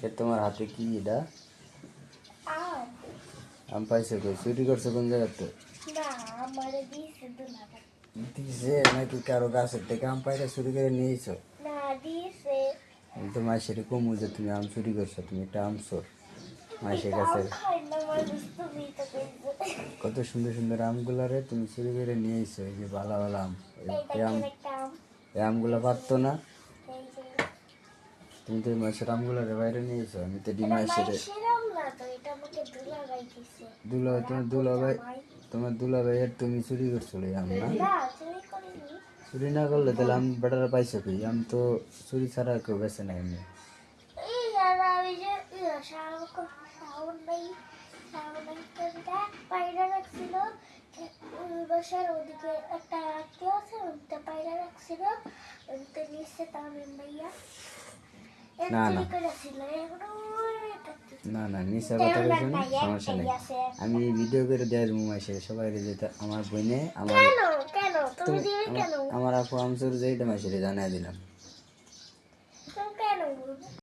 এ তোমার হাতে কি এটা? আম। আম পাইছো কই? চুরি করছো কোন জায়গাতে? না, আমারে দিছে দুলাভাই। দিছে নাকি কারো গাছের থেকে আম পাইরা চুরি করে নিয়েছো? না, দিছে। আমি তো মাসের কমু যে তুমি আম চুরি করছো, তুমি একটা আম চোর। মাসের এটা কাছে আম খাই না, মানুষ তুমি তো কইছে। কত সুন্দর সুন্দর আমগুলারে তুমি চুরি করে নিয়েছো, এই যে ভালো ভালো আম। এই এই আম, দেখেন একটা আম। এই আমগুলা পারতো না? এই যে তুমি তো এই মাসের আমগুলারে বাইরে নিয়েছো, আমি তো এটা ডিমাসের মাইশের আম না তো, এটা আমাকে দুলাভাই দিছে। দুলাভাই, আমার তোমার আপুর দুলাভাই, জামাই। তোমার দুলাভাইয়ের তুমি চুরি করছো এই আম না? না, চুরি করিনি। চুরি না করলে তাহলে আম বেটারা পাইছো কি? আম তো চুরি ছাড়া কেউ বেছে না এমনি। এই আর আমি যে শাওনটা পায়রা রাখছিল, ওই বাসার ওদিকে একটা আত্মীয় আছে, ওইটা পায়রা রাখছিল, ওইটা নিচে তামিম ভাইয়া এক না না চুরি করেছিল। এখন না না, মিশা কথা কইছো না, সমস্যা একটাই নেই। আছে। আমি ভিডিও করে দেয় রুম মাসে সবাই যেটা আমার বইনে আমার কেন কেন তুমি তুমি দিবে আমার কেন? আমার আপু আমসুর যেটা মাসে জানাই দিলাম। তুমি কেন বলবো?